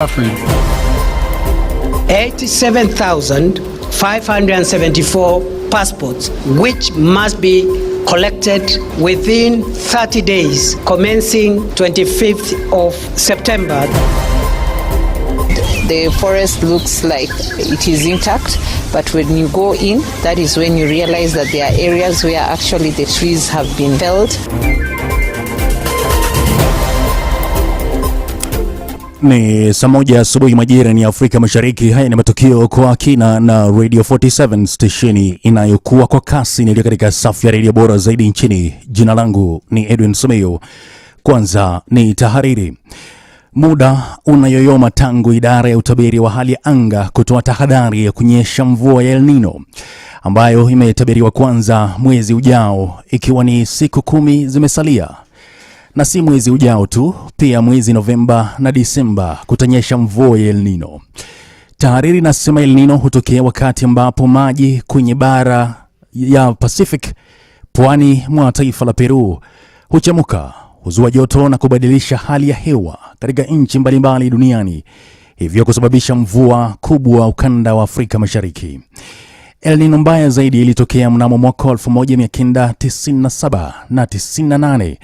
87,574 passports, which must be collected within 30 days, commencing 25th of September. The forest looks like it is intact, but when you go in, that is when you realize that there are areas where actually the trees have been felled. Ni saa moja asubuhi majira ni Afrika Mashariki. Haya ni matukio kwa kina na Radio 47 stesheni inayokuwa kwa kasi ni katika safu ya radio bora zaidi nchini. Jina langu ni Edwin Sumeyo. Kwanza ni tahariri. Muda unayoyoma tangu idara ya utabiri wa hali ya anga kutoa tahadhari ya kunyesha mvua ya El Nino ambayo imetabiriwa kwanza mwezi ujao, ikiwa ni siku 10 zimesalia. Na si mwezi ujao tu, pia mwezi Novemba na Disemba kutanyesha mvua ya El Nino. Tahariri nasema El Nino hutokea wakati ambapo maji kwenye bara ya Pacific, pwani mwa taifa la Peru, huchemuka, huzua joto na kubadilisha hali ya hewa katika nchi mbalimbali duniani, hivyo kusababisha mvua kubwa ukanda wa Afrika Mashariki. El Nino mbaya zaidi ilitokea mnamo mwaka 1997 na 98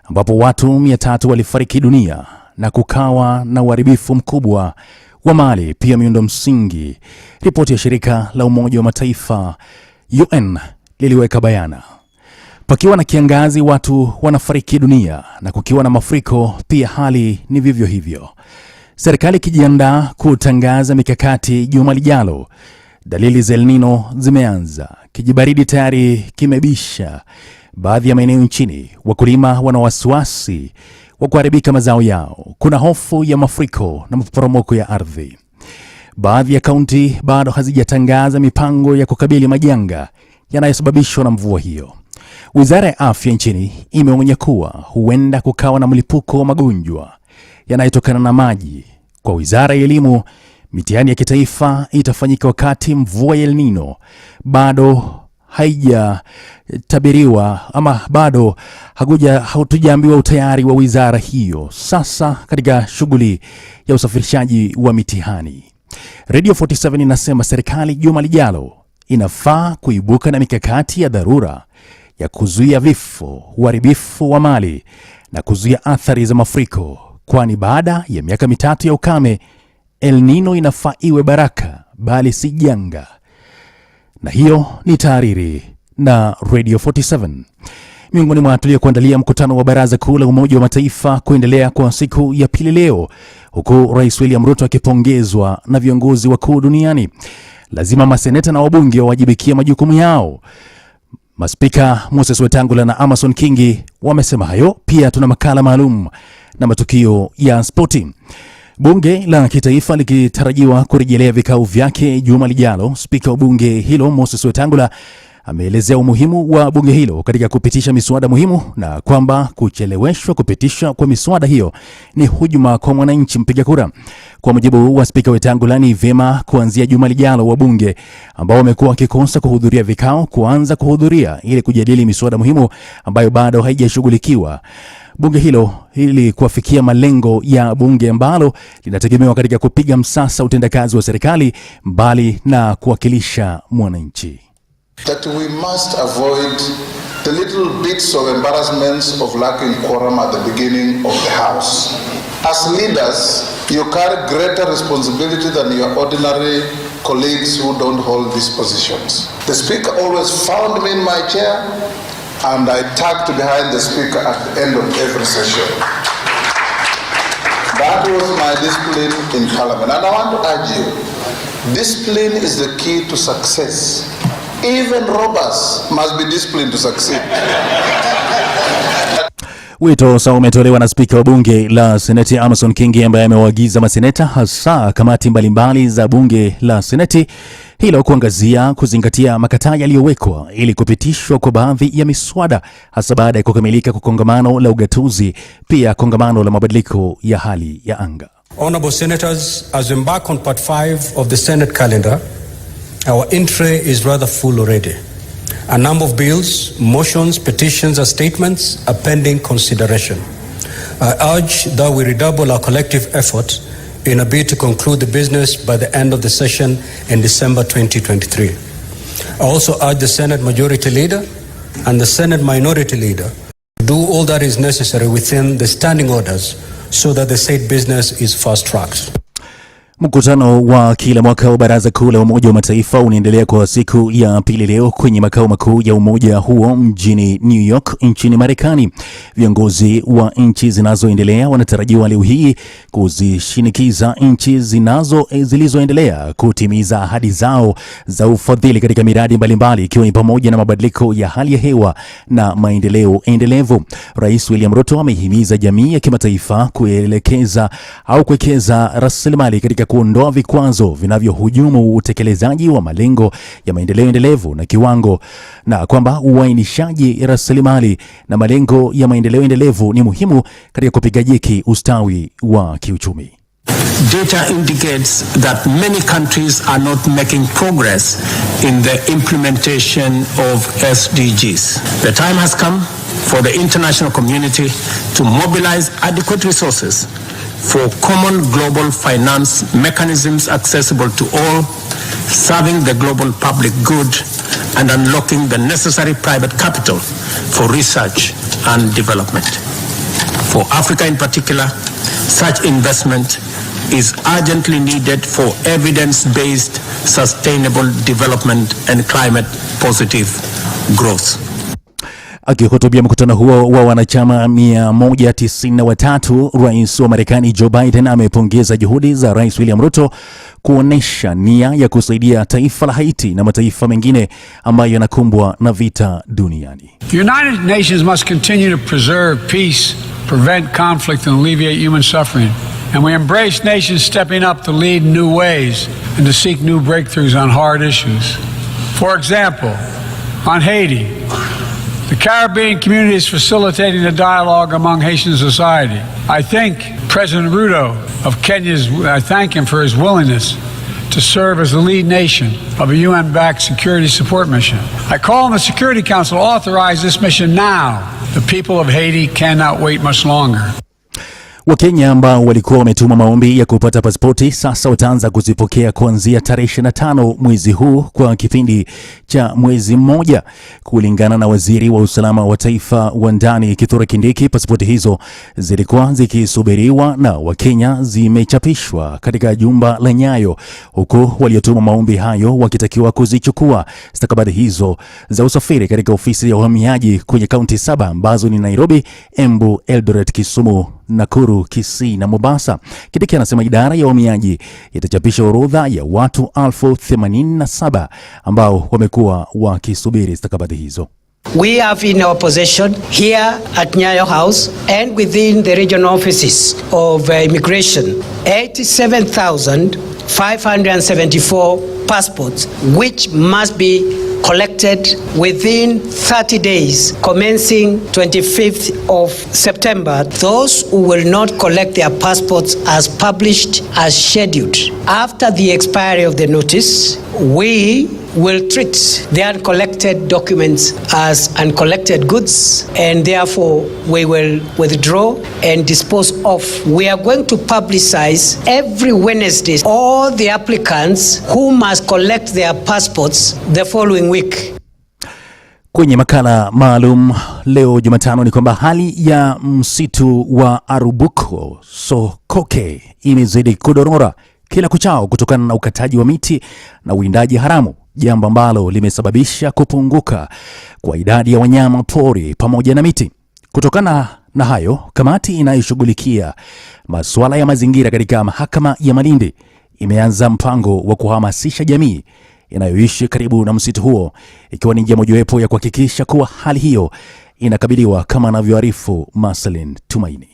ambapo watu 300 walifariki dunia na kukawa na uharibifu mkubwa wa mali pia miundo msingi. Ripoti ya shirika la Umoja wa Mataifa UN liliweka bayana. Pakiwa na kiangazi watu wanafariki dunia, na kukiwa na mafuriko pia hali ni vivyo hivyo. Serikali kijiandaa kutangaza mikakati juma lijalo. Dalili za El Nino zimeanza. Kijibaridi tayari kimebisha baadhi ya maeneo nchini. Wakulima wana wasiwasi wa kuharibika mazao yao. Kuna hofu ya mafuriko na maporomoko ya ardhi. Baadhi ya kaunti bado hazijatangaza mipango ya kukabili majanga yanayosababishwa na mvua hiyo. Wizara ya Afya nchini imeonya kuwa huenda kukawa na mlipuko wa magonjwa yanayotokana na maji. Kwa Wizara ya Elimu, mitihani ya kitaifa itafanyika wakati mvua ya El Nino bado haijatabiriwa ama bado hatujaambiwa utayari wa wizara hiyo sasa katika shughuli ya usafirishaji wa mitihani. Radio 47 inasema serikali juma lijalo inafaa kuibuka na mikakati ya dharura ya kuzuia vifo, uharibifu wa mali na kuzuia athari za mafuriko, kwani baada ya miaka 3 ya ukame, El Nino inafaa iwe baraka bali si janga. Na hiyo ni tahariri na Radio 47. Miongoni mwa tuliokuandalia: mkutano wa Baraza Kuu la Umoja wa Mataifa kuendelea kwa siku ya pili leo, huku Rais William Ruto akipongezwa na viongozi wakuu duniani. Lazima maseneta na wabunge wawajibikie majukumu yao. Maspika Moses Wetangula na Amason Kingi wamesema hayo. Pia tuna makala maalum na matukio ya spoti. Bunge la kitaifa likitarajiwa kurejelea vikao vyake juma lijalo. Spika wa bunge hilo Moses Wetangula ameelezea umuhimu wa bunge hilo katika kupitisha miswada muhimu, na kwamba kucheleweshwa kupitisha kwa miswada hiyo ni hujuma kwa mwananchi mpiga kura. Kwa mujibu wa Spika Wetangula, ni vyema kuanzia juma lijalo wabunge ambao wamekuwa wakikosa kuhudhuria vikao kuanza kuhudhuria ili kujadili miswada muhimu ambayo bado haijashughulikiwa bunge hilo, ili kuafikia malengo ya bunge ambalo linategemewa katika kupiga msasa utendakazi wa serikali mbali na kuwakilisha mwananchi. That we must avoid the little bits of embarrassments of lacking quorum at the beginning of the House. As leaders, you carry greater responsibility than your ordinary colleagues who don't hold these positions. The Speaker always found me in my chair, and I tucked behind the Speaker at the end of every session. That was my discipline in Parliament. And I want to urge you, discipline is the key to success. Even robbers must be disciplined to succeed. Wito sawa umetolewa na Spika wa bunge la Seneti Amason Kingi, ambaye amewaagiza maseneta hasa kamati mbalimbali za bunge la Seneti hilo kuzingatia makataa yaliyowekwa ili kupitishwa kwa baadhi ya miswada, hasa baada ya kukamilika kwa kongamano la ugatuzi, pia kongamano la mabadiliko ya hali ya anga. Honorable Senators, as we embark on part 5 of the Senate calendar, our entry is rather full already. A number of bills, motions, petitions, and statements are pending consideration. I urge that we redouble our collective efforts in a bid to conclude the business by the end of the session in December 2023. I also urge the Senate Majority Leader and the Senate Minority Leader to do all that is necessary within the standing orders so that the said business is fast-tracked. Mkutano wa kila mwaka wa Baraza Kuu la Umoja wa Mataifa unaendelea kwa siku ya pili leo kwenye makao makuu ya umoja huo mjini New York nchini Marekani. Viongozi wa nchi zinazoendelea wanatarajiwa leo hii kuzishinikiza nchi zilizoendelea kutimiza ahadi zao za ufadhili katika miradi mbalimbali ikiwa ni pamoja na mabadiliko ya hali ya hewa na maendeleo endelevu. Rais William Ruto amehimiza jamii ya kimataifa kuwekeza rasilimali katika kuondoa vikwazo vinavyohujumu utekelezaji wa malengo ya maendeleo endelevu na kiwango, na kwamba uainishaji rasilimali na malengo ya maendeleo endelevu ni muhimu katika kupiga jeki ustawi wa kiuchumi. Data indicates that many countries are not making progress in the implementation of SDGs. The time has come for the international community to mobilize adequate resources for common global finance mechanisms accessible to all, serving the global public good and unlocking the necessary private capital for research and development. For Africa in particular, such investment is urgently needed for evidence-based sustainable development and climate-positive growth. Akihutubia mkutano huo wa wanachama 193, Rais wa Marekani Joe Biden amepongeza juhudi za Rais William Ruto kuonesha nia ya kusaidia taifa la Haiti na mataifa mengine ambayo yanakumbwa na vita duniani. The United Nations must continue to preserve peace, prevent conflict and alleviate human suffering. And we embrace nations stepping up to lead new ways and to seek new breakthroughs on hard issues. For example, on Haiti, the Caribbean community is facilitating a dialogue among Haitian society. I thank President Ruto of Kenya. I thank him for his willingness to serve as the lead nation of a UN-backed security support mission. I call on the Security Council to authorize this mission now. The people of Haiti cannot wait much longer. Wakenya ambao walikuwa wametuma maombi ya kupata pasipoti sasa wataanza kuzipokea kuanzia tarehe 25 mwezi huu kwa kipindi cha mwezi mmoja. Kulingana na Waziri wa Usalama wa Taifa wa Ndani Kithure Kindiki, pasipoti hizo zilikuwa zikisubiriwa na Wakenya zimechapishwa katika jumba la Nyayo, huku waliotuma maombi hayo wakitakiwa kuzichukua stakabadhi hizo za usafiri katika ofisi ya uhamiaji kwenye kaunti 7 ambazo ni Nairobi, Embu, Eldoret, Kisumu, Nakuru, Kisii na Mombasa. Kindiki anasema idara ya uhamiaji itachapisha orodha ya watu 87,000 ambao wamekuwa wakisubiri stakabadhi hizo. We have in our possession here at Nyayo House and within the regional offices of immigration 87,574 passports which must be collected within 30 days commencing 25th of September. Those who will not collect their passports as published as scheduled after the expiry of the notice, we will treat the uncollected documents as uncollected goods, and therefore we will withdraw and dispose of. We are going to publicize every Wednesday all the applicants who must collect their passports the following week. Kwenye makala maalum leo Jumatano ni kwamba hali ya msitu wa Arubuko Sokoke imezidi kudorora kila kuchao kutokana na ukataji wa miti na uwindaji haramu, jambo ambalo limesababisha kupunguka kwa idadi ya wanyama pori pamoja na miti. Kutokana na hayo, kamati inayoshughulikia masuala ya mazingira katika mahakama ya Malindi imeanza mpango wa kuhamasisha jamii inayoishi karibu na msitu huo, ikiwa ni njia mojawapo ya kuhakikisha kuwa hali hiyo inakabiliwa, kama anavyoarifu Marcelin Tumaini.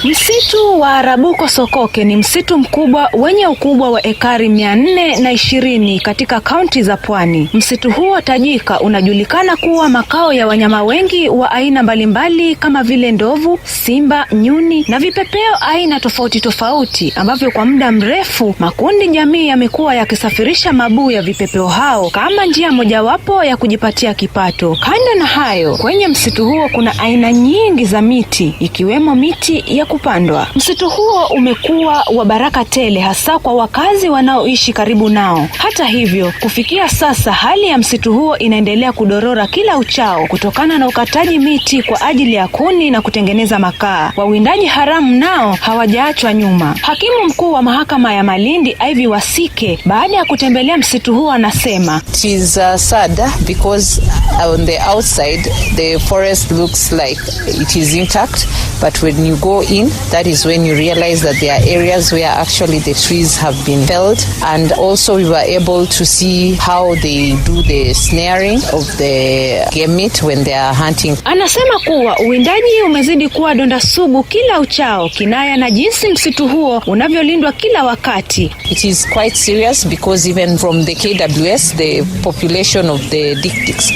Msitu wa Arabuko Sokoke ni msitu mkubwa wenye ukubwa wa ekari 420 katika kaunti za Pwani. Msitu huo tajika unajulikana kuwa makao ya wanyama wengi wa aina mbalimbali kama vile ndovu, simba, nyuni na vipepeo aina tofauti tofauti, ambavyo kwa muda mrefu makundi jamii yamekuwa yakisafirisha mabuu ya vipepeo hao kama njia mojawapo ya kujipatia kipato. Kando na hayo, kwenye msitu huo kuna aina nyingi za miti ikiwemo miti ya kupandwa. Msitu huo umekuwa wa baraka tele hasa kwa wakazi wanaoishi karibu nao. Hata hivyo, kufikia sasa hali ya msitu huo inaendelea kudorora kila uchao kutokana na ukataji miti kwa ajili ya kuni na kutengeneza makaa. Wawindaji haramu nao hawajaachwa nyuma. Hakimu mkuu wa mahakama ya Malindi Ivy Wasike, baada ya kutembelea msitu huo, anasema it is sad because on the outside the forest looks like it is intact, but when you go in, that is when you realize that there are areas where actually the trees have been felled. And also we were able to see how they do the snaring of the game meat when they are hunting. Anasema kuwa uwindaji umezidi kuwa donda sugu kila uchao, kinaya na jinsi msitu huo unavyolindwa kila wakati. It is quite serious because even from the KWS, the population of the dik-diks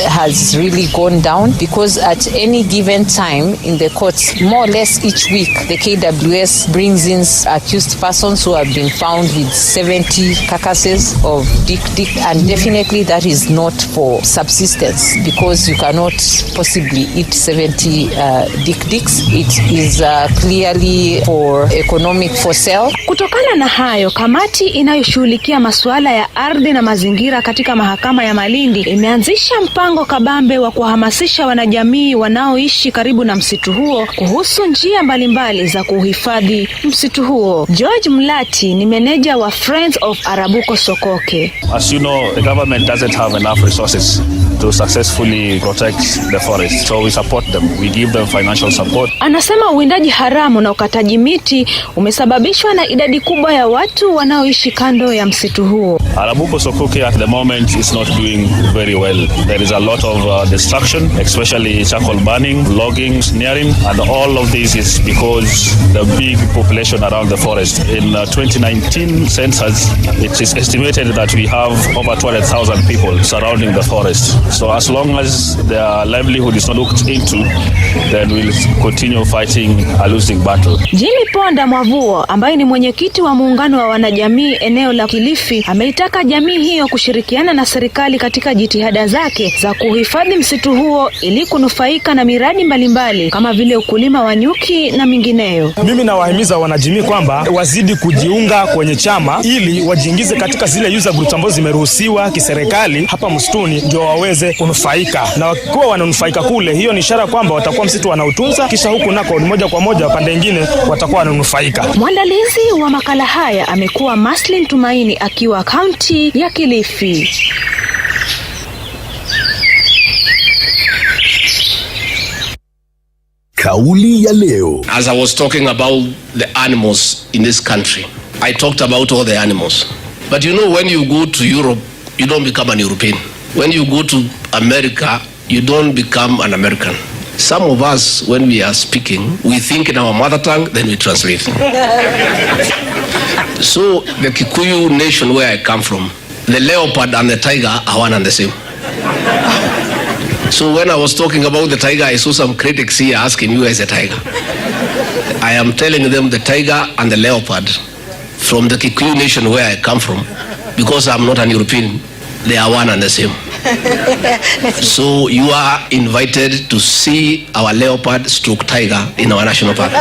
has really gone down, because at any given time in the courts, more or less each week, the KWS brings in accused persons who have been found with 70 carcasses of dik-dik, and definitely that is not for subsistence, because you cannot possibly eat 70 dik-diks. It is clearly for economic for sale. Kutokana na hayo, kamati inayoshughulikia masuala ya ardhi na mazingira katika mahakama ya Malindi imeanzisha mpango kabambe wa kuhamasisha wanajamii wanaoishi karibu na msitu huo kuhusu njia mbalimbali za kuhifadhi msitu huo. George Mlati ni meneja wa Friends of Arabuko Sokoke. As you know, the government doesn't have enough resources to successfully protect the forest, so we support them. We give them financial support. Anasema uwindaji haramu na ukataji miti umesababishwa na idadi kubwa ya watu wanaoishi kando ya msitu huo. Arabuko Sokoke at the moment is not doing very well. There is a lot of destruction, especially charcoal burning, logging, snaring, and all of this is because the big population around the forest. In 2019 census, it is estimated that we have over 200,000 people surrounding the forest. So as long as their livelihood is not looked into, then we'll continue fighting a losing battle. Jimmy Ponda Mwavuo, ambaye ni mwenyekiti wa muungano wa wanajamii eneo la Kilifi, ameitaka jamii hiyo kushirikiana na serikali katika jitihada zake za kuhifadhi msitu huo ili kunufaika na miradi mbalimbali kama vile ukulima wa nyuki na mingineyo. Mimi nawahimiza wanajamii kwamba wazidi kujiunga kwenye chama ili wajiingize katika zile user groups ambazo zimeruhusiwa kiserikali hapa msituni, ndio waweze kunufaika. Na wakiwa wananufaika kule, hiyo ni ishara kwamba watakuwa msitu wanautunza, kisha huku nako moja kwa moja pande nyingine watakuwa wananufaika. Mwandalizi wa makala haya amekuwa Maslin Tumaini akiwa kaunti ya Kilifi. Kauli ya leo. As I was talking about the animals in this country, I talked about all the animals. But you know, when you go to Europe, you don't become an European. When you go to America, you don't become an American. Some of us, when we are speaking, we think in our mother tongue, then we translate. So the Kikuyu nation where I come from, the leopard and the tiger are one and the same. So when I was talking about the tiger, I saw some critics here asking, who is a tiger? I am telling them the tiger and the leopard from the Kikuyu nation where I come from, because I'm not an European, they are one and the same. So you are invited to see our leopard stroke tiger in our national park.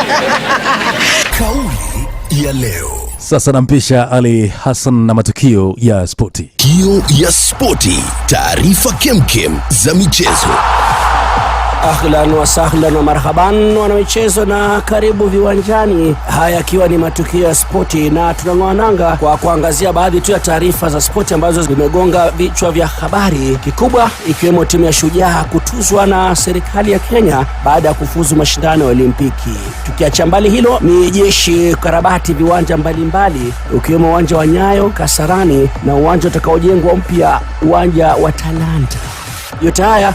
Kauli ya leo. Sasa nampisha Ali Hassan na matukio ya spoti. Kio ya spoti, taarifa kemkem za michezo. Ahlan wa sahlan wa marhaban wanamichezo na karibu viwanjani. Haya akiwa ni matukio ya spoti, na tunang'ananga kwa kuangazia baadhi tu ya taarifa za spoti ambazo zimegonga vichwa vya habari, kikubwa ikiwemo timu ya Shujaa kutuzwa na serikali ya Kenya baada ya kufuzu mashindano ya Olimpiki. Tukiacha mbali hilo, ni jeshi karabati viwanja mbalimbali ukiwemo uwanja wa Nyayo, Kasarani na uwanja utakaojengwa mpya uwanja wa Talanta. Yote haya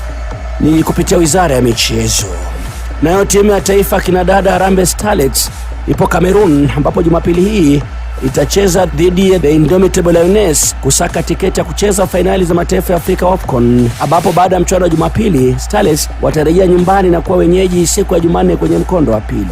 ni kupitia Wizara ya Michezo. Nayo timu ya taifa kinadada Harambee Starlets ipo Cameroon, ambapo Jumapili hii itacheza dhidi ya The Indomitable Lioness kusaka tiketi ya kucheza fainali za mataifa ya Afrika AFCON, ambapo baada ya mchuano wa Jumapili Starlets watarejea nyumbani na kuwa wenyeji siku ya Jumanne kwenye mkondo wa pili.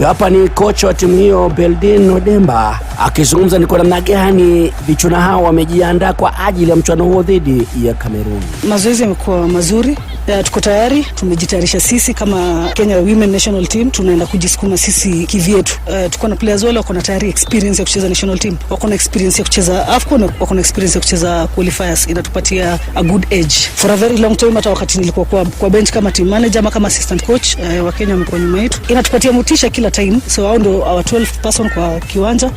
Hapa ni kocha wa timu hiyo Beldin Odemba akizungumza ni kwa namna gani vichuna hao wamejiandaa kwa ajili ya mchuano huo dhidi ya Cameroon. Mazoezi yamekuwa mazuri. Tuko tayari, tumejitayarisha sisi kama Kenya Women National Team, tunaenda kujisukuma sisi kivyetu. Tuko na players wale wako na tayari experience ya kucheza national team, wako na experience ya kucheza AFCON, wako na experience ya kucheza qualifiers. Inatupatia a good edge for a very long time. Hata wakati nilikuwa kwa bench kama team manager ama kama assistant coach, wa Kenya wamekuwa nyuma yetu. Inatupatia motisha kila time, so hao ndio our 12 person kwa kiwanja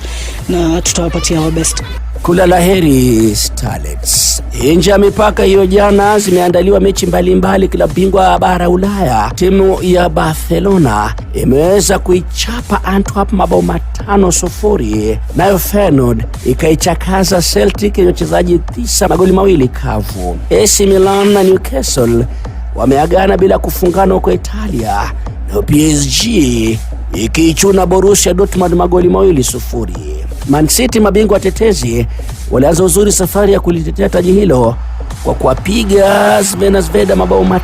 na tutawapatia our best. Kula laheri Starlets. Nje ya mipaka hiyo jana zimeandaliwa mechi mbalimbali kila bingwa bara Ulaya. Timu ya Barcelona imeweza kuichapa Antwerp mabao 5-0. Nayo Feyenoord ikaichakaza Celtic yenye wachezaji 9 magoli 2 kavu. AC Milan na Newcastle wameagana bila kufungana huko Italia. Na PSG ikiichuna Borussia Dortmund magoli 2-0. Man City mabingwa tetezi walianza uzuri safari ya kulitetea taji hilo kwa kuwapiga Zvezda mabao 3-1.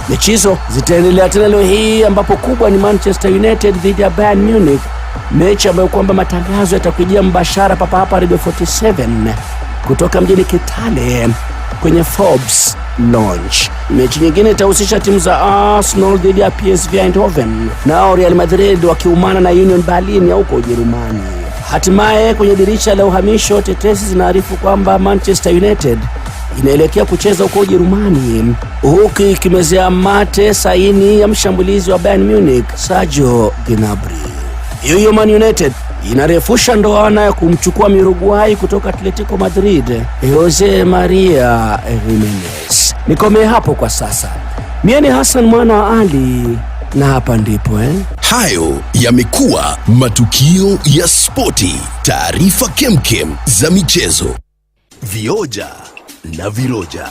Mechi hizo zitaendelea tena leo hii, ambapo kubwa ni Manchester United dhidi ya Bayern Munich, mechi ambayo kwamba matangazo yatakujia mbashara hapa Radio 47 kutoka mjini Kitale kwenye Forbes Lounge. Mechi nyingine itahusisha timu za Arsenal dhidi ya PSV Eindhoven, nao Real Madrid wakiumana na Union Berlin ya huko Ujerumani. Hatimaye kwenye dirisha la uhamisho, tetesi zinaarifu kwamba Manchester United inaelekea kucheza huko Ujerumani, huku ikimezea mate saini ya mshambulizi wa Bayern Munich Sergio Gnabry. Hiyo Man United inarefusha ndoana ya kumchukua Uruguay kutoka Atletico Madrid Jose Maria Jimenez. Nikome hapo kwa sasa. Mimi ni Hassan Mwana wa Ali na hapa ndipo Hayo yamekuwa matukio ya spoti, taarifa kemkem za michezo, vioja na viroja.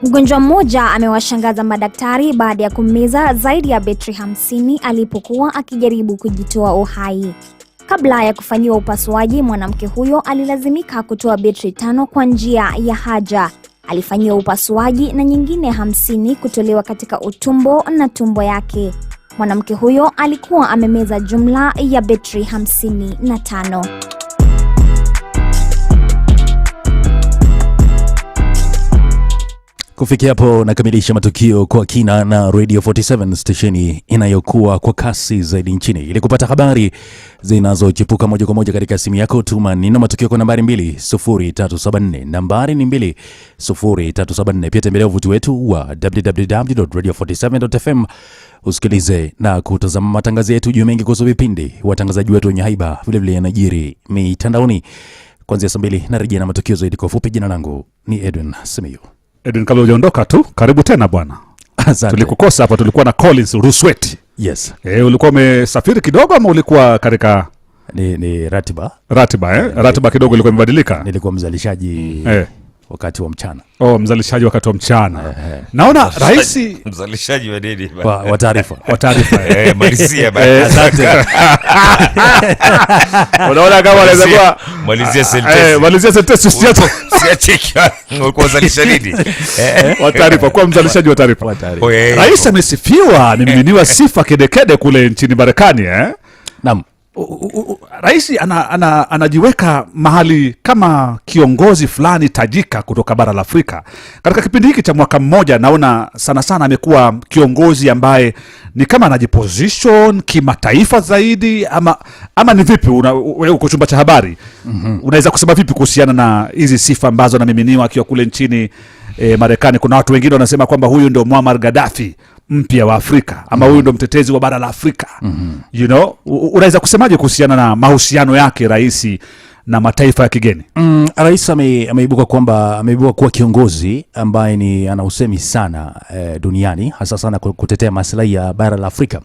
Mgonjwa mmoja amewashangaza madaktari baada ya kummeza zaidi ya betri 50 alipokuwa akijaribu kujitoa uhai. Kabla ya kufanyiwa upasuaji, mwanamke huyo alilazimika kutoa betri 5 kwa njia ya haja. Alifanyiwa upasuaji na nyingine 50 kutolewa katika utumbo na tumbo yake. Mwanamke huyo alikuwa amemeza jumla ya betri 55. Kufikia hapo nakamilisha matukio kwa kina na Radio 47, stesheni inayokuwa kwa kasi zaidi nchini. Ili kupata habari zinazochipuka moja kwa moja katika simu yako, tuma neno matukio kwa nambari 20374. Nambari ni 20374. Pia tembelea wavuti wetu wa www.radio47.fm usikilize na kutazama matangazo yetu juu mengi kuhusu vipindi, watangazaji wetu wenye haiba, vile vile yanajiri mitandaoni. Kuanzia saa 2 narejea na matukio zaidi kwa ufupi. Jina langu ni Edwin Simiyu. Edwin, kabla hujaondoka tu, karibu tena bwana. Tulikukosa hapa, tulikuwa na Collins Rusweti. Yes. Ulikuwa umesafiri kidogo ama ulikuwa katika ni ratiba? Ratiba kidogo ilikuwa imebadilika. Nilikuwa mzalishaji wakati wa mchana. Mzalishaji wakati wa mchana. Naona rais mzalishaji wa nini? Wa taarifa. Wa taarifa. Malizia bana. Asante. Unaona kama anaweza kuwa malizia sentence. Malizia sentence siacheki. Ulikuwa mzalishaji nini? Wa taarifa, kwa mzalishaji wa taarifa. Rais amesifiwa, amemiminiwa sifa kedekede kule nchini Marekani Naam. Rais anajiweka mahali kama kiongozi fulani tajika kutoka bara la Afrika. Katika kipindi hiki cha mwaka mmoja, naona sana amekuwa kiongozi ambaye ni kama anajiposition kimataifa zaidi, ama ni vipi? Wewe uko chumba cha habari, unaweza kusema vipi kuhusiana na hizi sifa ambazo anamiminiwa akiwa kule nchini Marekani? Kuna watu wengine wanasema kwamba huyu ndio Muammar Gaddafi mpya wa Afrika, ama huyu ndio mtetezi wa bara la Afrika. Unaweza kusemaje kuhusiana na mahusiano yake rais na mataifa ya kigeni. Rais ameibuka kuwa kiongozi ambaye ni ana usemi sana duniani, hasa sana kutetea maslahi ya bara la Afrika.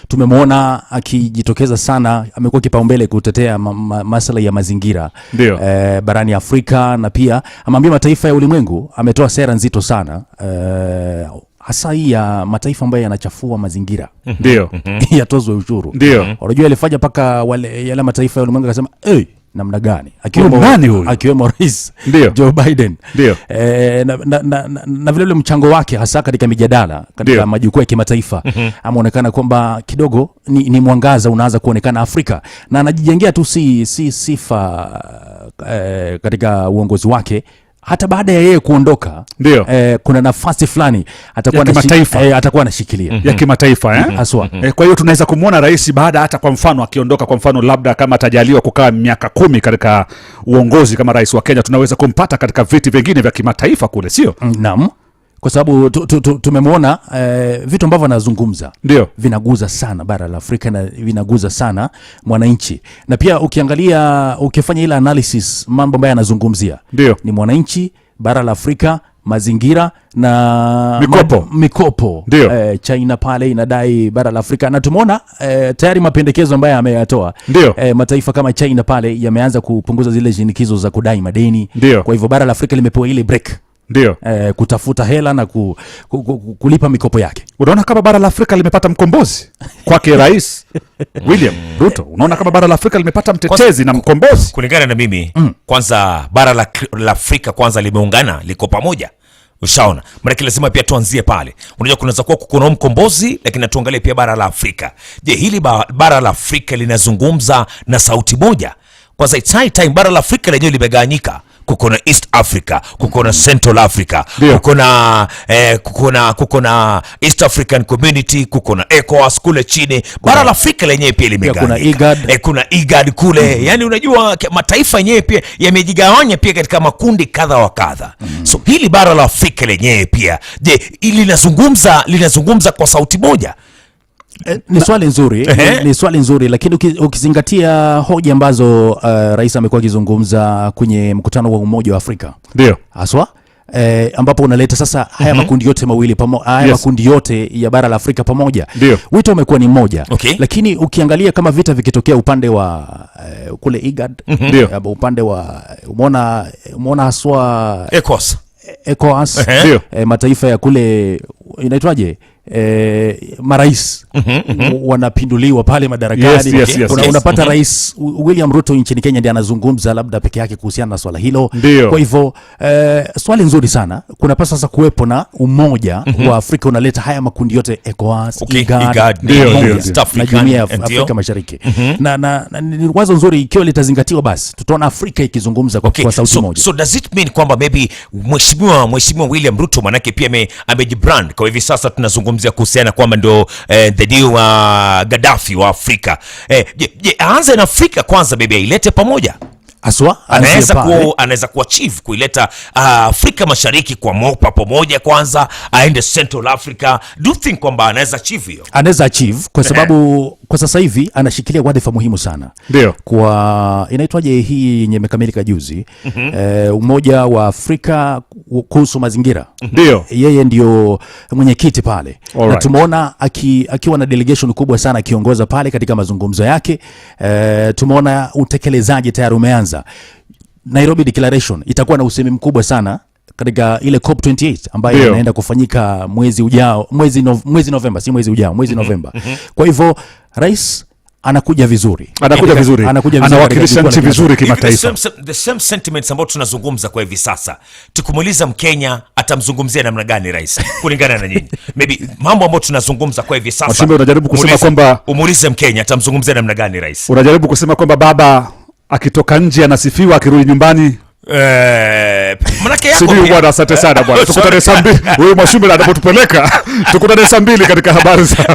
Tumemwona akijitokeza sana, amekuwa kipaumbele kutetea maslahi ya mazingira barani Afrika, na pia amwambia mataifa ya ulimwengu, ametoa sera nzito sana hasa hii ya mataifa ambayo yanachafua mazingira ndio yatozwe ushuru. Ndio unajua alifanya paka yale mataifa ya ulimwengu akasema namna gani, akiwemo rais Joe Biden na vile mchango wake hasa katika mijadala katika majukwaa ya kimataifa ameonekana kwamba kidogo ni mwangaza unaanza kuonekana Afrika, na anajijengea tu si sifa katika uongozi wake. Hata baada ya yeye kuondoka kuna nafasi fulani atakuwa anashikilia ya kimataifa haswa. Kwa hiyo tunaweza kumuona rais baada hata kwa mfano akiondoka, kwa mfano labda kama atajaliwa kukaa miaka 10 katika uongozi kama rais wa Kenya, tunaweza kumpata katika viti vingine vya kimataifa kule, sio? Naam, kwa sababu tumemwona vitu ambavyo anazungumza vinaguza sana bara la Afrika na vinaguza sana mwananchi. Na pia ukiangalia, ukifanya ile analysis, mambo ambayo anazungumzia ni mwananchi, bara la Afrika, mazingira na mikopo. China pale inadai bara la Afrika, na tumeona tayari mapendekezo ambayo ameyatoa. Mataifa kama China pale yameanza kupunguza zile shinikizo za kudai madeni. Kwa hivyo bara la Afrika limepewa ile break kutafuta hela na kulipa mikopo yake. Unaona kama bara la Afrika limepata mkombozi kwake rais William Ruto. Unaona kama bara la Afrika limepata mtetezi na mkombozi. Kulingana na mimi kwanza bara la Afrika kwanza limeungana, liko pamoja. Ushaona? Maana lazima pia tuanzie pale. Unajua kunaweza kuwa kuna mkombozi, lakini tuangalie pia bara la Afrika. Je, hili bara la Afrika linazungumza na sauti moja? Kwanza it's high time bara la Afrika lenyewe limegawanyika. Kuko na East Africa, kuko na Central Africa, kuko na East African Community, kuko na ECOWAS kule chini. Bara la Afrika lenyewe pia limegawanyika. Kuna IGAD kule. Yani unajua mataifa yenyewe pia yamejigawanya pia katika makundi kadha wa kadha. So hili bara la Afrika lenyewe pia, je, linazungumza kwa sauti moja? Ni swali nzuri, ni swali nzuri, lakini ukizingatia hoja ambazo rais amekuwa akizungumza kwenye mkutano wa Umoja wa Afrika. Haswa ambapo unaleta sasa haya makundi yote mawili makundi yote ya bara la Afrika pamoja. Wito umekuwa ni mmoja. Lakini ukiangalia kama vita vikitokea upande wa kule IGAD, upande wa umeona haswa ECOWAS, mataifa ya kule inaitwaje, marais wanapinduliwa pale madarakani. Unapata rais William Ruto nchini Kenya ndiye anazungumza labda peke yake kuhusiana na swala hilo. Kwa hivyo swali nzuri sana, kuna pasa sasa kuwepo na umoja wa Afrika, unaleta haya makundi yote ECOWAS, IGAD na Jumuiya ya Afrika Mashariki. Na ni wazo nzuri ikiwa litazingatiwa, basi tutaona Afrika ikizungumza kwa sauti moja. So does it mean kwamba maybe mheshimiwa William Ruto manake pia amejibrand kwa hivi sasa tunazungumzia kuhusiana kwamba ndio the new Gaddafi wa Afrika. Je, aanze na Afrika kwanza baby, ailete pamoja. Aswa anaweza kuachieve kuileta Afrika Mashariki kwa mopa pamoja kwanza, aende Central Africa. Do you think kwamba anaweza achieve hiyo? Anaweza achieve kwa sababu kwa sasa hivi anashikilia wadhifa muhimu sana. Kwa inaitwaje hii yenye imekamilika juzi, Umoja wa Afrika kuhusu mazingira. Yeye ndio mwenyekiti pale. Na tumeona akiwa na delegation kubwa sana akiongoza pale katika mazungumzo yake. Tumeona utekelezaji tayari umeanza. Nairobi Declaration itakuwa na usemi mkubwa sana katika ile COP28 ambayo inaenda kufanyika mwezi ujao, mwezi Novemba, si mwezi ujao, mwezi Novemba. Kwa hivyo rais anakuja vizuri, anawakilisha nchi vizuri kimataifa. The same sentiments ambayo tunazungumza kwa hivi sasa, tukumuuliza Mkenya atamzungumzia namna gani rais kulingana na nyinyi? Maybe mambo ambayo tunazungumza kwa hivi sasa, unajaribu kusema kwamba umuulize Mkenya atamzungumzia namna gani rais? Unajaribu kusema kwamba baba akitoka nje anasifiwa, akirudi nyumbani manake yako sijui bwana. Asante sana bwana, tukutane saa 2. Wewe Mwashumbe anapotupeleka tukutane saa 2 katika habari za